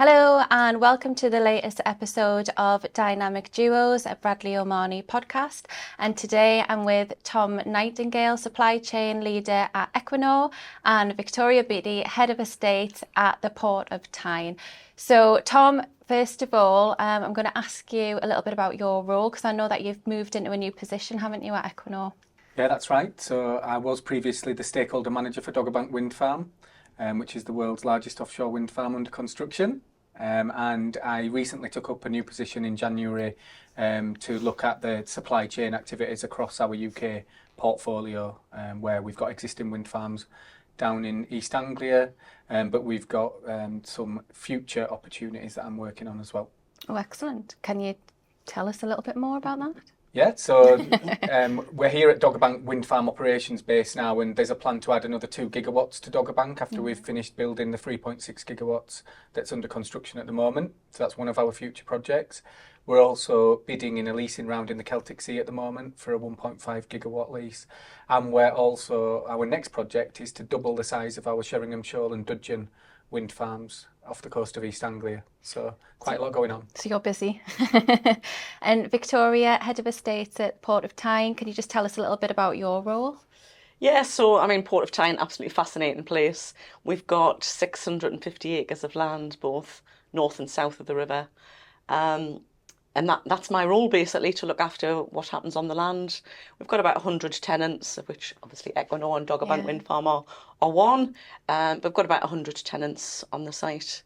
Hello and welcome to the latest episode of Dynamic Duos, a Bradley O'Marney podcast. And today I'm with Tom Nightingale, Supply Chain Leader at Equinor, and Victoria Beattie, Head of Estate at the Port of Tyne. So Tom, first of all, I'm going to ask you a little bit about your role, because I know that you've moved into a new position, haven't you, at Equinor? Yeah, that's right. So I was previously the stakeholder manager for Dogger Bank Wind Farm, which is the world's largest offshore wind farm under construction. And I recently took up a new position in January to look at the supply chain activities across our UK portfolio, where we've got existing wind farms down in East Anglia, but we've got some future opportunities that I'm working on as well. Oh, excellent. Can you tell us a little bit more about that? Yeah, so we're here at Dogger Bank Wind Farm Operations Base now, and there's a plan to add another 2 gigawatts to Dogger Bank after we've finished building the 3.6 gigawatts that's under construction at the moment. So that's one of our future projects. We're also bidding in a leasing round in the Celtic Sea at the moment for a 1.5 gigawatt lease. And we're also, our next project is to double the size of our Sheringham Shoal and Dudgeon wind farms off the coast of East Anglia. So quite a lot going on. So you're busy. And Victoria, Head of Estate at Port of Tyne, can you just tell us a little bit about your role? Yeah, so Port of Tyne, absolutely fascinating place. We've got 650 acres of land, both north and south of the river. And that's my role, basically, to look after what happens on the land. We've got about 100 tenants, of which obviously Equinor and Dogger Bank Wind Farm are one. But we've got about 100 tenants on the site.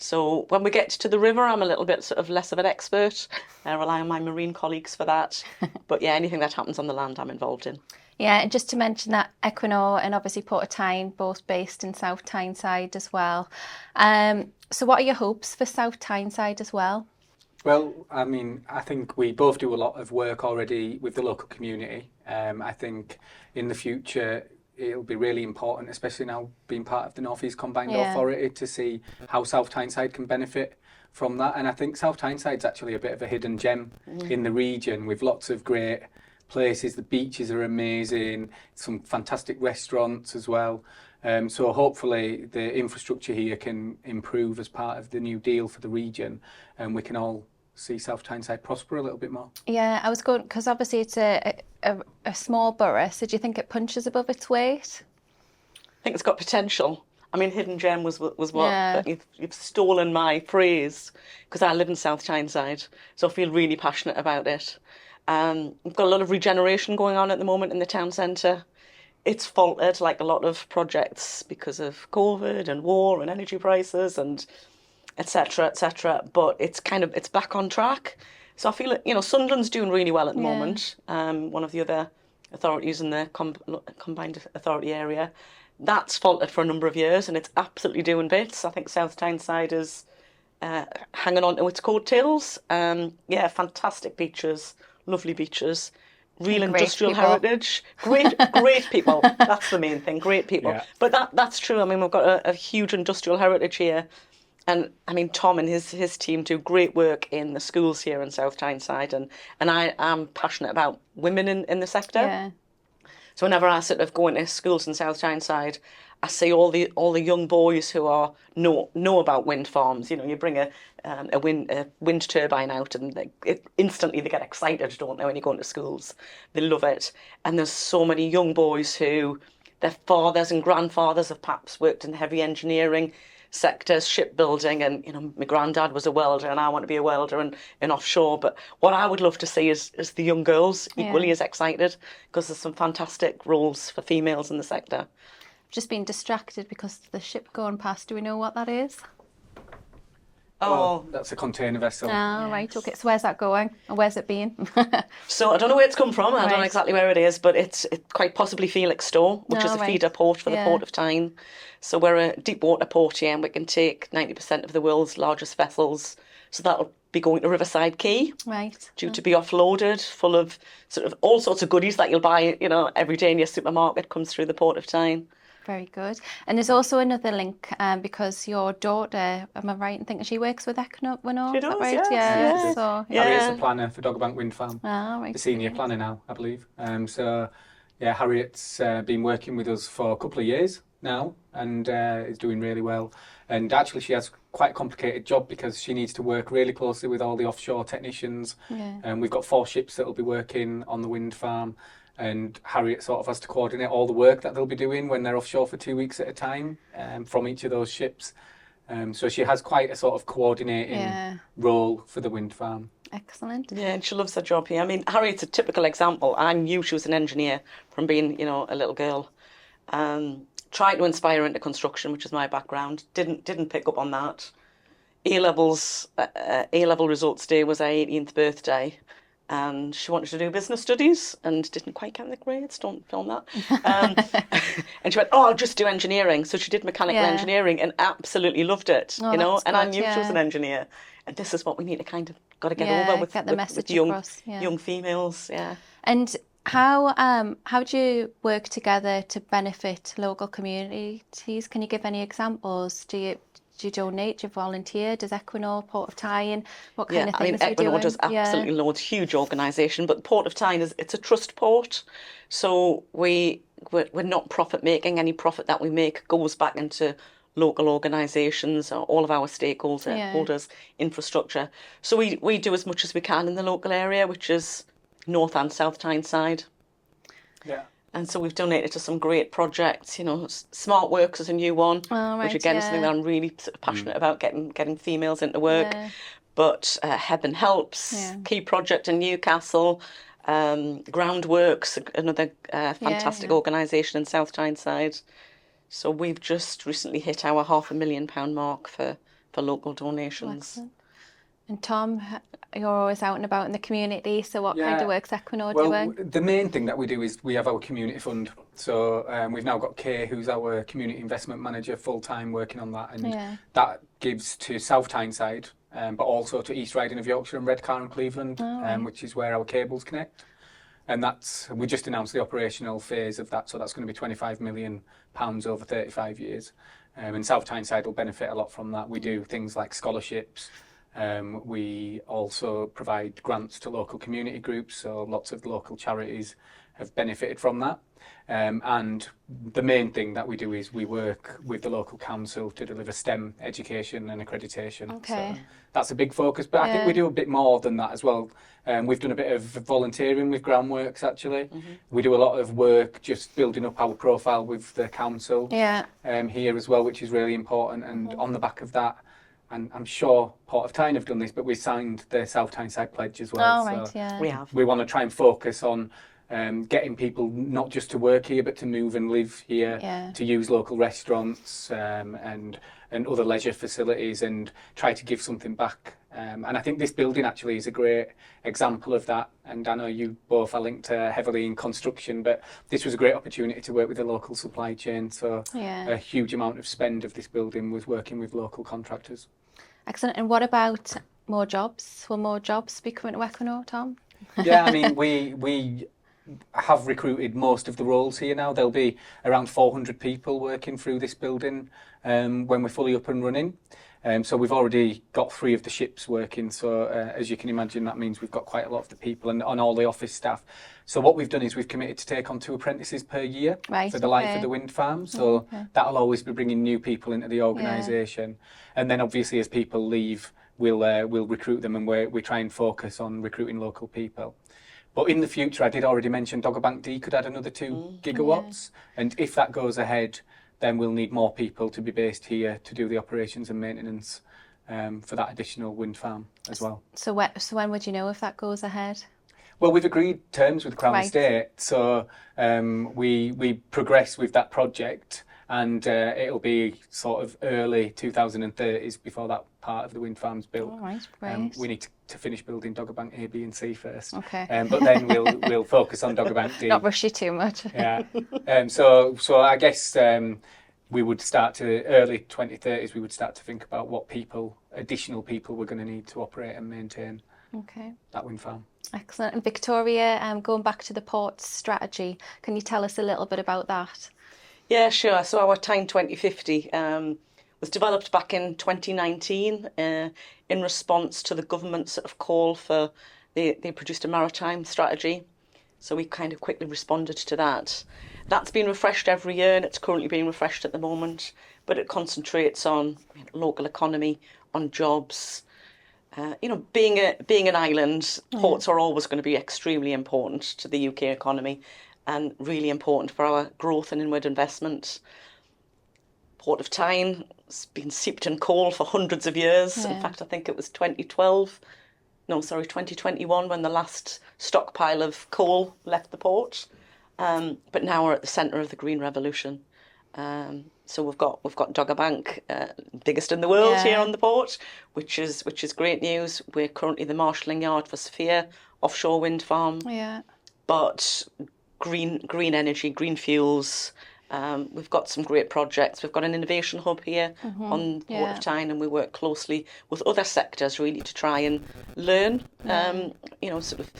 So when we get to the river, I'm a little bit sort of less of an expert. I rely on my marine colleagues for that. But yeah, anything that happens on the land, I'm involved in. Yeah, and just to mention that Equinor and obviously Port of Tyne, both based in South Tyneside as well. So what are your hopes for South Tyneside as well? Well, I think we both do a lot of work already with the local community. I think in the future it'll be really important, especially now being part of the North East Combined Authority, to see how South Tyneside can benefit from that. And I think South Tyneside's actually a bit of a hidden gem in the region, with lots of great places. The beaches are amazing, some fantastic restaurants as well. So hopefully the infrastructure here can improve as part of the new deal for the region, and we can all see South Tyneside prosper a little bit more. Yeah, I was going, because obviously it's a small borough, so do you think it punches above its weight? I think it's got potential. Hidden gem was what you've stolen my phrase, because I live in South Tyneside, so I feel really passionate about it. We've got a lot of regeneration going on at the moment in the town centre. It's faltered, like a lot of projects, because of COVID and war and energy prices and etc. But it's back on track. So I feel Sunderland's doing really well at the moment. One of the other authorities in the combined authority area, that's faltered for a number of years, and it's absolutely doing bits. I think South Tyneside is hanging on to its coattails. Fantastic beaches, lovely beaches. Real industrial heritage, great people. That's the main thing, great people. Yeah. But that's true. We've got a huge industrial heritage here, and Tom and his team do great work in the schools here in South Tyneside, and I am passionate about women in the sector. Yeah. So whenever I sort of go into schools in South Tyneside, I see all the young boys who know about wind farms. You bring a wind turbine out, and instantly they get excited, don't they, when you go into schools? They love it. And there's so many young boys who their fathers and grandfathers have perhaps worked in heavy engineering sectors, shipbuilding, and my granddad was a welder, and I want to be a welder in offshore. But what I would love to see is the young girls equally as excited, because there's some fantastic roles for females in the sector. Just been distracted because of the ship going past. Do we know what that is? Oh, that's a container vessel. Oh, right, okay. So where's that going? Or where's it been? So I don't know where it's come from. I don't know exactly where it is, but it's quite possibly Felixstowe, which is a feeder port for the Port of Tyne. So we're a deep water port here, and we can take 90% of the world's largest vessels. So that'll be going to Riverside Quay. Right. Due to be offloaded, full of sort of all sorts of goodies that you'll buy, every day in your supermarket comes through the Port of Tyne. Very good. And there's also another link because your daughter, am I right in thinking she works with Equinor? She does, right? Yeah. So, Harriet's the planner for Dogger Bank Wind Farm. Right. The senior planner now, I believe. Harriet's been working with us for a couple of years now, and is doing really well. And actually she has quite a complicated job because she needs to work really closely with all the offshore technicians. And we've got 4 ships that will be working on the wind farm, and Harriet sort of has to coordinate all the work that they'll be doing when they're offshore for 2 weeks at a time from each of those ships. So she has quite a sort of coordinating role for the wind farm. Excellent. Yeah, and she loves her job here. I mean, Harriet's a typical example. I knew she was an engineer from being, a little girl. Tried to inspire her into construction, which is my background. Didn't pick up on that. A-level results day was her 18th birthday, and she wanted to do business studies and didn't quite get the grades. Don't film that. And she went, "Oh, I'll just do engineering." So she did mechanical engineering and absolutely loved it. Oh, And I knew she was an engineer. And this is what we need to kind of got to get over with, get the message with young across. young females. Yeah. And how do you work together to benefit local communities? Can you give any examples? Do you donate? Do you volunteer? Does Equinor, Port of Tyne, what kind of things are you doing? Equinor does absolutely loads. Huge organisation, but Port of Tyne it's a trust port, so we're not profit making. Any profit that we make goes back into local organisations, or all of our stakeholders, infrastructure. So we do as much as we can in the local area, which is North and South Tyneside. Yeah. And so we've donated to some great projects. Smart Works is a new one, which again is something that I'm really sort of passionate about, getting females into work. Yeah. But Heaven Helps, key project in Newcastle, Groundworks, another fantastic organisation in South Tyneside. So we've just recently hit our £500,000 mark for local donations. Excellent. And Tom, you're always out and about in the community, so what kind of work's Equinor doing? The main thing that we do is we have our community fund. So we've now got Kay, who's our community investment manager, full-time working on that. And that gives to South Tyneside, but also to East Riding of Yorkshire and Redcar and Cleveland, which is where our cables connect. And we just announced the operational phase of that, so that's going to be £25 million over 35 years. And South Tyneside will benefit a lot from that. We do things like scholarships. We also provide grants to local community groups, so lots of local charities have benefited from that. And the main thing that we do is we work with the local council to deliver STEM education and accreditation. Okay. So that's a big focus, but I think we do a bit more than that as well. We've done a bit of volunteering with Groundworks, actually. We do a lot of work just building up our profile with the council here as well, which is really important. And on the back of that, and I'm sure Port of Tyne have done this, but we signed the South Tyneside Pledge as well. We have. We want to try and focus on getting people not just to work here, but to move and live here, to use local restaurants and other leisure facilities, and try to give something back. And I think this building actually is a great example of that. And I know you both are linked heavily in construction, but this was a great opportunity to work with the local supply chain. So a huge amount of spend of this building was working with local contractors. Excellent. And what about more jobs? Will more jobs be coming to Equinor, Tom? Yeah, I mean, we have recruited most of the roles here now. There'll be around 400 people working through this building when we're fully up and running. So we've already got 3 of the ships working. So as you can imagine, that means we've got quite a lot of the people and all the office staff. So what we've done is we've committed to take on 2 apprentices per year for the life of the wind farm. So that'll always be bringing new people into the organisation. And then obviously as people leave, we'll recruit them, and we try and focus on recruiting local people. But in the future, I did already mention Dogger Bank D could add another 2 gigawatts. And if that goes ahead, then we'll need more people to be based here to do the operations and maintenance for that additional wind farm as well. So when would you know if that goes ahead? Well, we've agreed terms with Crown Estate, so we progress with that project, and it'll be sort of early 2030s before that part of the wind farm's built. All right, great. We need to finish building Dogger Bank A, B and C first. Okay. But then we'll focus on Dogger Bank D. Not rush you too much. Yeah. So I guess we would start to, early 2030s, we would start to think about what additional people we're going to need to operate and maintain that wind farm. Excellent. And Victoria, going back to the port's strategy, can you tell us a little bit about that? Yeah, sure. So our Tyne 2050 was developed back in 2019 in response to the government's sort of call for, they produced a maritime strategy. So we kind of quickly responded to that. That's been refreshed every year, and it's currently being refreshed at the moment. But it concentrates on local economy, on jobs. Being an island, ports are always going to be extremely important to the UK economy, and really important for our growth and inward investment. Port of Tyne has been steeped in coal for hundreds of years. In fact, I think it was 2021 when the last stockpile of coal left the port. But now we're at the centre of the green revolution. So we've got Dogger Bank, biggest in the world here on the port, which is great news. We're currently the marshalling yard for Sophia offshore wind farm. Yeah. But green energy, green fuels. We've got some great projects. We've got an innovation hub here on the Port of Tyne, and we work closely with other sectors really to try and learn, sort of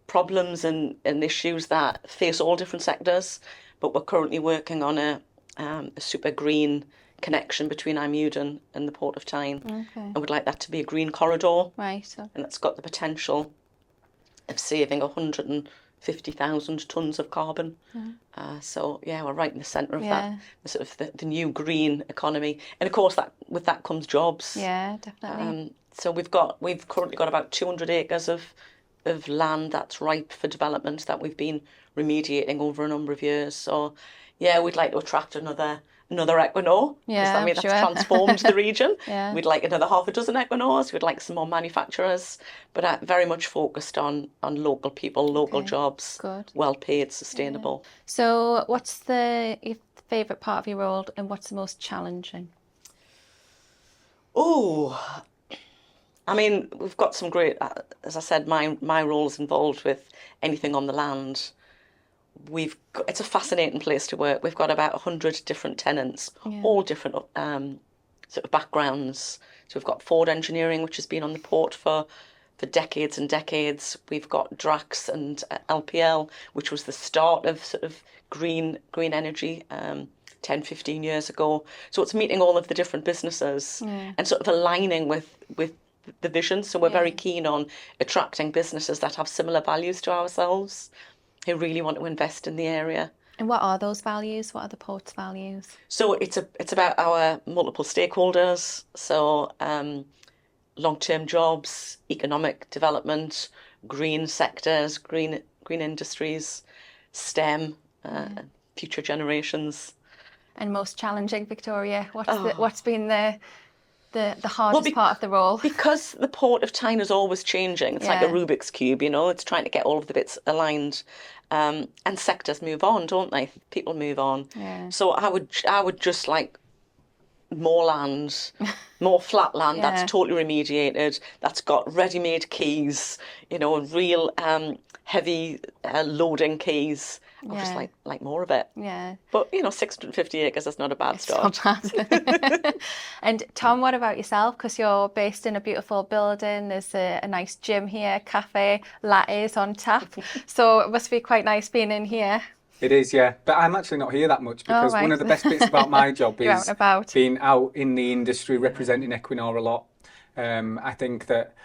problems and issues that face all different sectors. But we're currently working on a super green connection between Imuden and the Port of Tyne. And we'd like that to be a green corridor. Right. And it's got the potential of saving 150,000 tonnes of carbon. So we're right in the centre of that, sort of the new green economy. And of course, with that comes jobs. Yeah, definitely. So we've currently got about 200 acres of land that's ripe for development that we've been remediating over a number of years. So we'd like to attract another Equinor. Yeah, That's transformed the region. Yeah. We'd like another half a dozen Equinors. We'd like some more manufacturers, but very much focused on local people, local jobs, well paid, sustainable. So what's your favourite part of your role, and what's the most challenging? Oh, I mean, we've got some great, as I said, my role is involved with anything on the land. It's a fascinating place to work. We've got about 100 different tenants, all different sort of backgrounds. So we've got Ford Engineering, which has been on the port for decades and decades. We've got Drax and LPL, which was the start of sort of green energy 10, 15 years ago. So it's meeting all of the different businesses and sort of aligning with the vision. So we're very keen on attracting businesses that have similar values to ourselves, who really want to invest in the area. And what are those values? What are the port's values? So it's about our multiple stakeholders. So long-term jobs, economic development, green sectors, green industries, STEM, future generations. And most challenging, Victoria? What's been the hardest part of the role? Because the Port of Tyne is always changing. It's like a Rubik's Cube, It's trying to get all of the bits aligned. And sectors move on, don't they? People move on. Yeah. So I would just like more land, more flat land that's totally remediated, that's got ready-made quays, real heavy loading quays. I just like more of it. Yeah. But 650 acres is not a bad start. Not bad. And Tom, what about yourself? Because you're based in a beautiful building. There's a nice gym here, cafe, lattes on tap. So it must be quite nice being in here. It is, yeah. But I'm actually not here that much because one of the best bits about my job is being out in the industry, representing Equinor a lot. I think that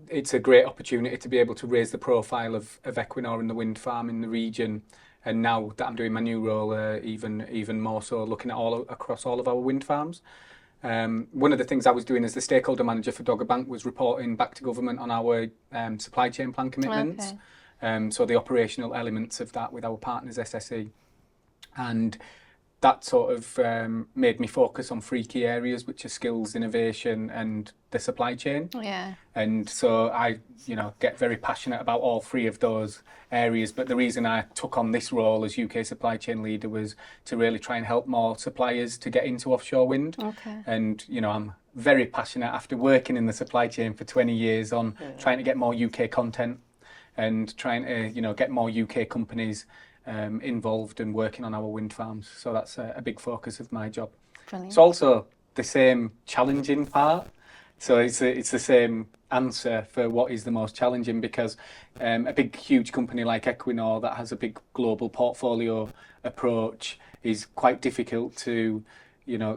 it's a great opportunity to be able to raise the profile of Equinor and the wind farm in the region. And now that I'm doing my new role, even more so, looking at across all of our wind farms. One of the things I was doing as the stakeholder manager for Dogger Bank was reporting back to government on our supply chain plan commitments. So the operational elements of that with our partners, SSE. And that sort of made me focus on 3 key areas, which are skills, innovation, and the supply chain. Yeah. And so I, get very passionate about all 3 of those areas. But the reason I took on this role as UK supply chain leader was to really try and help more suppliers to get into offshore wind. Okay. And, I'm very passionate after working in the supply chain for 20 years on trying to get more UK content and trying to, get more UK companies involved and working on our wind farms. So that's a big focus of my job. Brilliant. It's also the same challenging part. So it's the same answer for what is the most challenging, because a big, huge company like Equinor that has a big global portfolio approach is quite difficult to,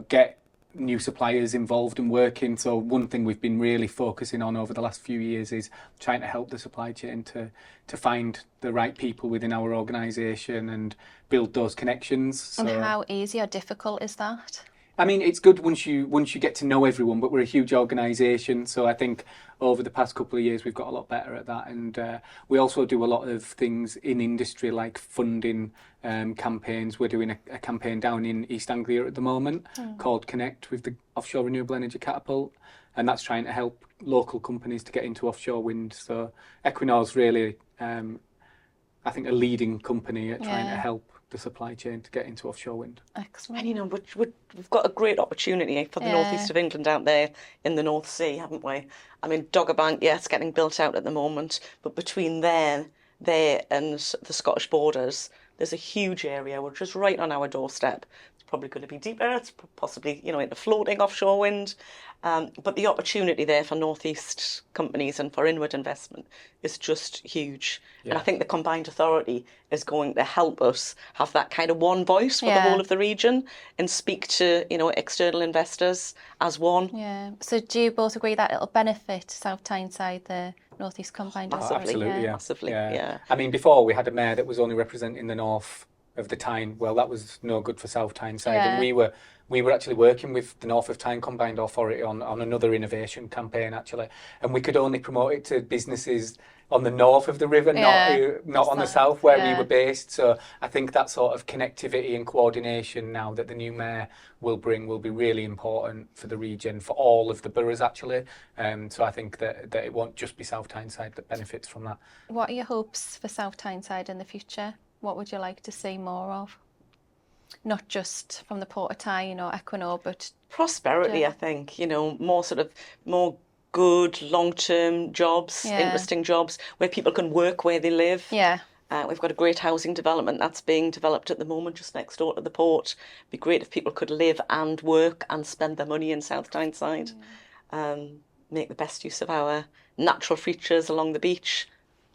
get new suppliers involved and working. So one thing we've been really focusing on over the last few years is trying to help the supply chain to find the right people within our organisation and build those connections. So, and how easy or difficult is that? I mean, it's good once you get to know everyone, but we're a huge organisation, so I think over the past couple of years we've got a lot better at that, and we also do a lot of things in industry like funding campaigns. We're doing a campaign down in East Anglia at the moment called Connect with the Offshore Renewable Energy Catapult, and that's trying to help local companies to get into offshore wind. So Equinor's really, I think, a leading company at trying to help the supply chain to get into offshore wind. Excellent. And you know, we've got a great opportunity for the northeast of England out there in the North Sea, haven't we? I mean, Dogger Bank, yes, getting built out at the moment, but between there and the Scottish borders, there's a huge area. We're just right on our doorstep. It's probably going to be deeper. It's possibly, you know, into floating offshore wind. But the opportunity there for northeast companies and for inward investment is just huge. Yeah. And I think the combined authority is going to help us have that kind of one voice for the whole of the region and speak to, you know, external investors as one. Yeah. So do you both agree that it'll benefit South Tyneside, the Northeast Combined Authority? Absolutely, yeah. Massively, yeah. I mean, before we had a mayor that was only representing the north of the Tyne. Well, that was no good for South Tyneside, and we were actually working with the North of Tyne Combined Authority on another innovation campaign actually, and we could only promote it to businesses on the north of the river, not on the south where we were based. So I think that sort of connectivity and coordination now that the new mayor will bring will be really important for the region, for all of the boroughs actually. So I think that it won't just be South Tyneside that benefits from that. What are your hopes for South Tyneside in the future? What would you like to see more of? Not just from the Port of Tyne or Equinor, but prosperity. I think, you know, more good long-term jobs, interesting jobs where people can work where they live. Yeah. We've got a great housing development that's being developed at the moment just next door to the port. It'd be great if people could live and work and spend their money in South Tyneside. Make the best use of our natural features along the beach.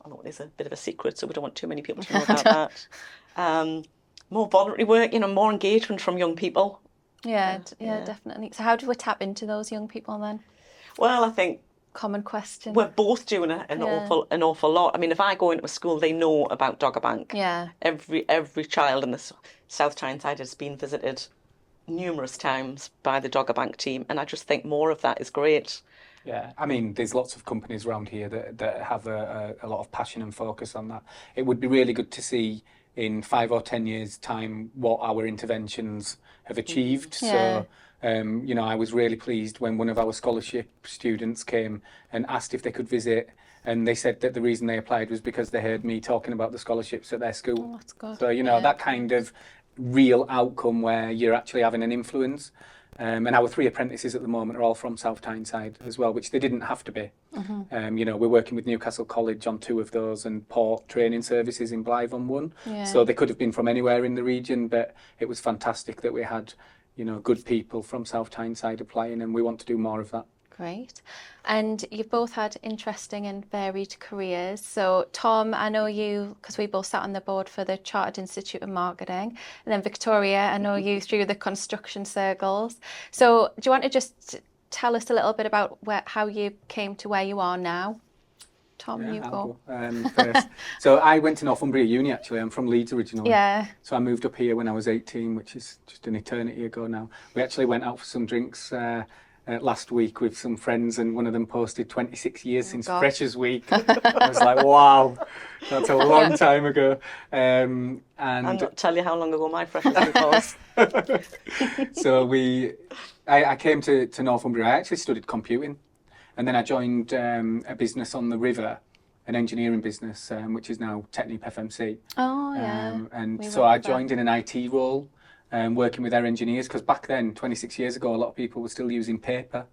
I know it is a bit of a secret, so we don't want too many people to know about that. More voluntary work, you know, more engagement from young people. Yeah, definitely. So how do we tap into those young people then? Well, I think common question. We're both doing an awful lot. I mean, if I go into a school, they know about Dogger Bank. Yeah. Every child in the South Tyneside has been visited numerous times by the Dogger Bank team, and I just think more of that is great. Yeah, I mean, there's lots of companies around here that have a lot of passion and focus on that. It would be really good to see in 5 or 10 years' time what our interventions have achieved. Yeah. So, you know, I was really pleased when one of our scholarship students came and asked if they could visit, and they said that the reason they applied was because they heard me talking about the scholarships at their school. Oh, that's good. So, you know, that kind of real outcome where you're actually having an influence. And our 3 apprentices at the moment are all from South Tyneside as well, which they didn't have to be. You know, we're working with Newcastle College on 2 of those and Port Training Services in Blythe on 1. Yeah. So they could have been from anywhere in the region, but it was fantastic that we had, you know, good people from South Tyneside applying, and we want to do more of that. Great. And you've both had interesting and varied careers. So Tom, I know you, because we both sat on the board for the Chartered Institute of Marketing. And then Victoria, I know you through the construction circles. So do you want to just tell us a little bit about how you came to where you are now? Tom, you go. First. So I went to Northumbria Uni actually. I'm from Leeds originally. Yeah. So I moved up here when I was 18, which is just an eternity ago now. We actually went out for some drinks last week with some friends, and one of them posted 26 years since Freshers Week. I was like, wow, that's a long time ago. And I'll not tell you how long ago my Freshers Week was. So I came to Northumbria. I actually studied computing, and then I joined a business on the river, an engineering business, which is now Tyne FMC. Oh, yeah. And so I joined in an IT role, working with their engineers, because back then, 26 years ago, a lot of people were still using paper,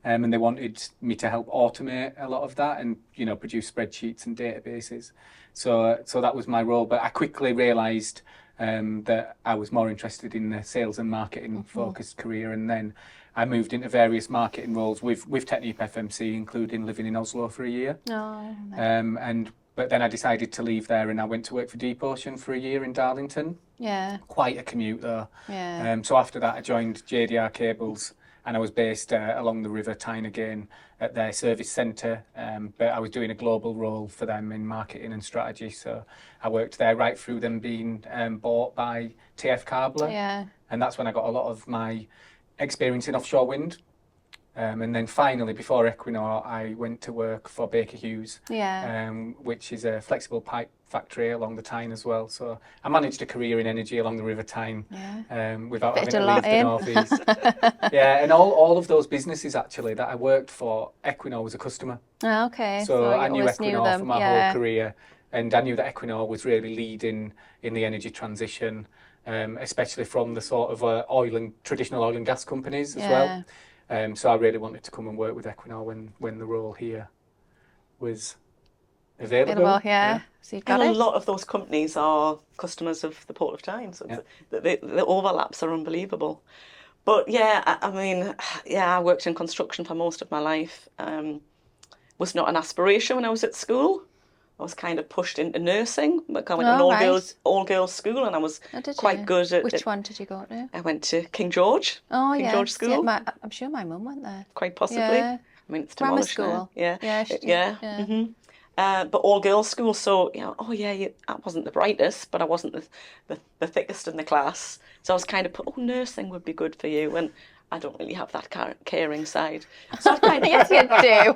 and they wanted me to help automate a lot of that and, you know, produce spreadsheets and databases. So that was my role, but I quickly realised that I was more interested in the sales and marketing focused career, and then I moved into various marketing roles with Tyne FMC, including living in Oslo for a year. Oh, nice. But then I decided to leave there, and I went to work for Deep Ocean for a year in Darlington. Yeah. Quite a commute though. Yeah. So after that I joined JDR Cables and I was based along the River Tyne again at their service centre, but I was doing a global role for them in marketing and strategy. So I worked there right through them being bought by TF Carbler, and that's when I got a lot of my experience in offshore wind. And then finally, before Equinor, I went to work for Baker Hughes, which is a flexible pipe factory along the Tyne as well. So I managed a career in energy along the River Tyne without having to leave the North East. And all of those businesses actually that I worked for, Equinor was a customer. Oh, okay. So I knew Equinor for my whole career, and I knew that Equinor was really leading in the energy transition, especially from the sort of traditional oil and gas companies as well. So I really wanted to come and work with Equinor when the role here was available. So you've got a lot of those companies are customers of the Port of Tyne, so the overlaps are unbelievable. But I worked in construction for most of my life. Was not an aspiration when I was at school. I was kind of pushed into nursing. I went to an all-girls school, and I was quite good at... Which one did you go to? I went to King George. King George School. I'm sure my mum went there. Quite possibly. Yeah. I mean, it's demolished Grammar school. Now. But all-girls school, so, I wasn't the brightest, but I wasn't the thickest in the class. So I was kind of nursing would be good for you, and I don't really have that caring side. So I kind of... Yes, you do.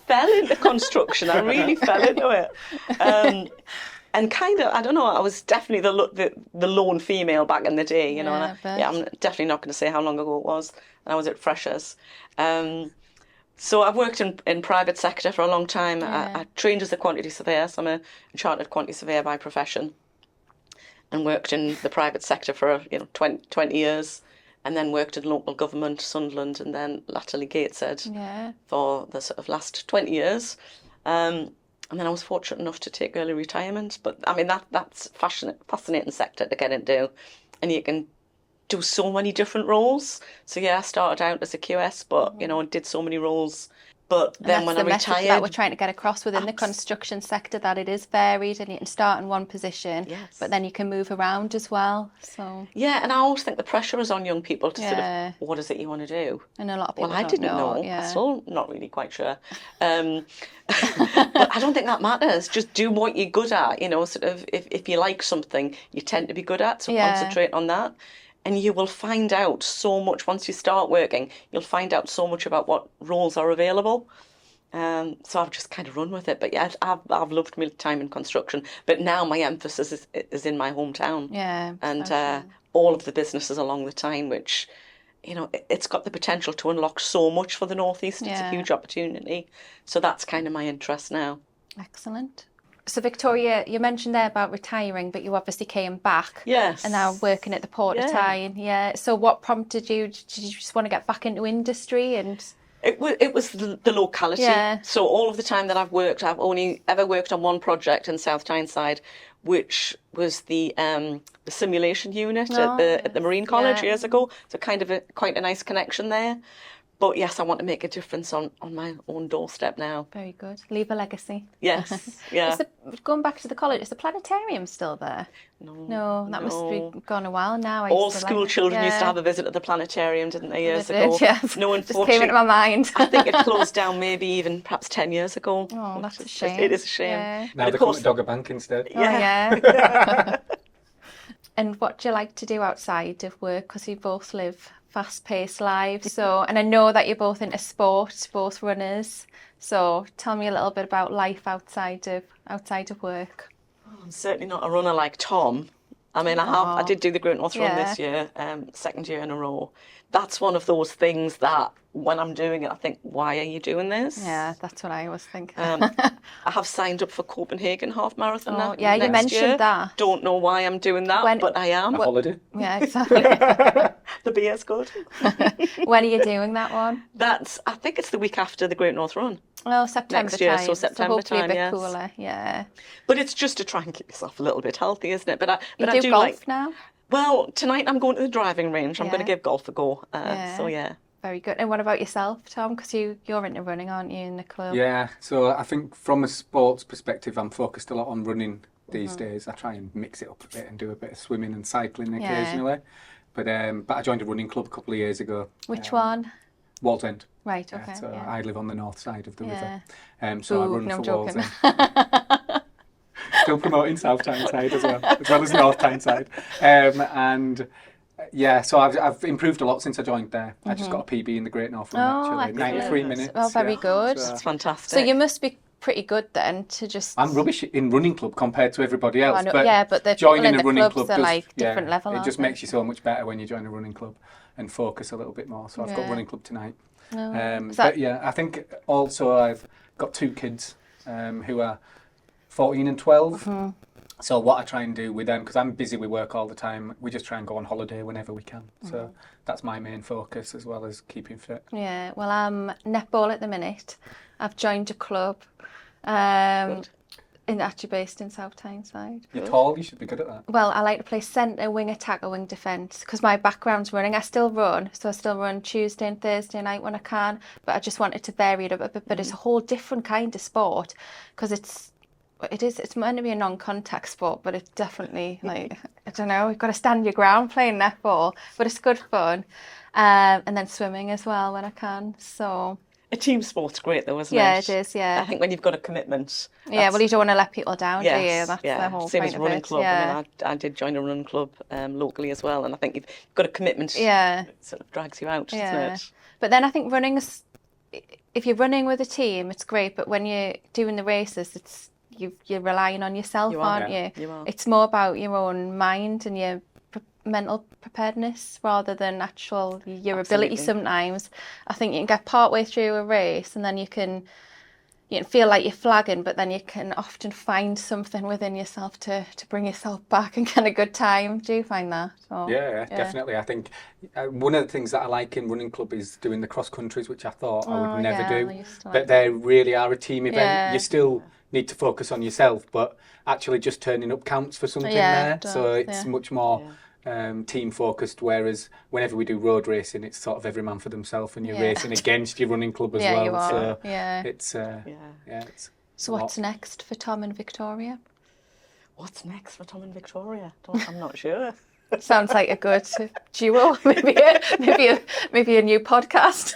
Fell into construction. I really fell into it. And kind of, I don't know, I was definitely the lone female back in the day, and I'm definitely not going to say how long ago it was. And I was at Freshers. So I've worked in private sector for a long time. I trained as a quantity surveyor, so I'm a chartered quantity surveyor by profession, and worked in the private sector for 20 years. And then worked in local government, Sunderland, and then latterly Gateshead for the sort of last 20 years. And then I was fortunate enough to take early retirement. But I mean, that's fascinating sector to get into. And you can do so many different roles. So I started out as a QS, but, did so many roles. But then when I retired... That's the message that we're trying to get across within the construction sector, that it is varied and you can start in one position, but then you can move around as well. So yeah, and I always think the pressure is on young people to sort of, what is it you want to do? And a lot of people I didn't know. I'm still not really quite sure. But I don't think that matters. Just do what you're good at. Sort of if you like something, you tend to be good at, so concentrate on that. And you will find out so much once you start working. You'll find out so much about what roles are available. So I've just kind of run with it. But yeah, I've loved my time in construction. But now my emphasis is in my hometown. And all of the businesses along the Tyne, which, it's got the potential to unlock so much for the North East. It's a huge opportunity. So that's kind of my interest now. Excellent. So Victoria, you mentioned there about retiring, but you obviously came back. Yes. And now working at the Port of Tyne. Yeah. So what prompted you? Did you just want to get back into industry? And it was the locality. Yeah. So all of the time that I've worked, I've only ever worked on one project in South Tyneside, which was the simulation unit at the Marine College years ago. So kind of quite a nice connection there. But yes, I want to make a difference on my own doorstep now. Very good. Leave a legacy. Yes, yeah. Going back to the college, is the planetarium still there? No, that must be gone a while now. All school children used to have a visit at the planetarium, didn't they, years ago? Yes. No, unfortunately. Just came into my mind. I think it closed down maybe perhaps 10 years ago. Oh, that's a shame. It is a shame. Yeah. Now they call it Dogger Bank instead. Yeah. And what do you like to do outside of work? Because you both live fast-paced lives. And I know that you're both into sport, both runners. So tell me a little bit about life outside of work. I'm certainly not a runner like Tom. I mean, I did do the Great North Run this year, second year in a row. That's one of those things that when I'm doing it, I think, why are you doing this? Yeah, that's what I was thinking. I have signed up for Copenhagen Half Marathon next you mentioned year. That. Don't know why I'm doing that, but I am. A holiday. Yeah, exactly. The beer's good. When are you doing that one? I think it's the week after the Great North Run. Oh, September next year, time. so September hopefully time, a bit cooler, yeah. But it's just to try and keep yourself a little bit healthy, isn't it? But I do golf now? Well, tonight I'm going to the driving range. I'm going to give golf a go. So yeah. Very good. And what about yourself, Tom? Because you're into running, aren't you, in the club? Yeah. So I think from a sports perspective, I'm focused a lot on running these days. I try and mix it up a bit and do a bit of swimming and cycling occasionally. But I joined a running club a couple of years ago. Which one? Wallsend. Right, okay. So yeah. I live on the north side of the Yeah. river. So I Ooh, run no, for I'm joking. Wallsend. Still promoting South Tyneside as well as North Tyneside. So I've improved a lot since I joined there. I just got a PB in the Great North Run, actually. 93 minutes. Oh, very good. That's fantastic. So you must be pretty good then to just... I'm rubbish in running club compared to everybody else. But the joining people in a the running clubs club are does, like different level, it just aren't makes you so much better when you join a running club and focus a little bit more. So I've got running club tonight. I think also I've got 2 kids who are 14 and 12. So what I try and do with them, because I'm busy with work all the time, we just try and go on holiday whenever we can. So that's my main focus, as well as keeping fit. Yeah, well, I'm netball at the minute. I've joined a club, actually based in South Tyneside. You're tall, you should be good at that. Well, I like to play centre, wing attacker, wing defence, because my background's running. I still run, so I still run Tuesday and Thursday night when I can, but I just wanted to vary it up a bit. But it's a whole different kind of sport, because it's meant to be a non-contact sport, but it's definitely, like, I don't know, you've got to stand your ground playing netball, but it's good fun. And then swimming as well when I can, so... A team sport's great though, isn't it? Yeah, it is, yeah. I think when you've got a commitment. Yeah, well, you don't want to let people down, do you? That's the whole Same point as running of it. club. Yeah. I mean, I did join a running club locally as well, and I think you've got a commitment. Yeah. It sort of drags you out, doesn't it? But then I think if you're running with a team, it's great, but when you're doing the races, you're relying on yourself, aren't you? You are. It's more about your own mind and your mental preparedness rather than your ability sometimes. I think you can get part way through a race and then you can feel like you're flagging, but then you can often find something within yourself to bring yourself back and get a good time. Do you find that? Yeah, definitely. I think one of the things that I like in running club is doing the cross countries, which I thought I would never do. But they really are a team event. Yeah. You still need to focus on yourself, but actually just turning up counts for something there. So it's much more team focused, whereas whenever we do road racing, it's sort of every man for themselves, and you're racing against your running club as well. You are. So it's So what's next for Tom and Victoria? What's next for Tom and Victoria? I'm not sure. Sounds like a good duo. Maybe a new podcast.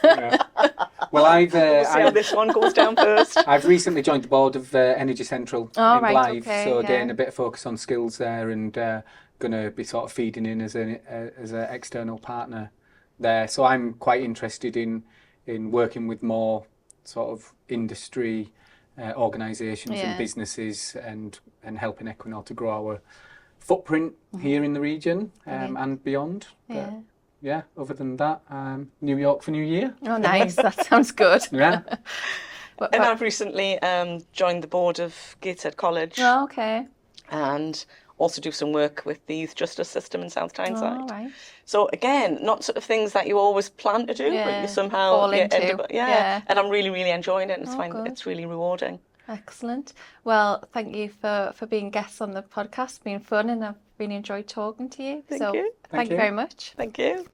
Well, we'll see how this one goes down first. I've recently joined the board of Energy Central in Blythe, so again a bit of focus on skills there, and going to be sort of feeding in as an external partner there. So I'm quite interested in working with more sort of industry organisations and businesses, and helping Equinor to grow our footprint here in the region and beyond. But, other than that, New York for New Year. Oh, nice. That sounds good. Yeah. And I've recently joined the board of Gateshead College. Oh, okay. And also do some work with the youth justice system in South Tyneside. Oh, right. So again, not sort of things that you always plan to do, but you somehow end up, and I'm really, really enjoying it, and it's really rewarding. Excellent. Well, thank you for being guests on the podcast. It's been fun, and I've really enjoyed talking to you. Thank you. Thank you very much. Thank you.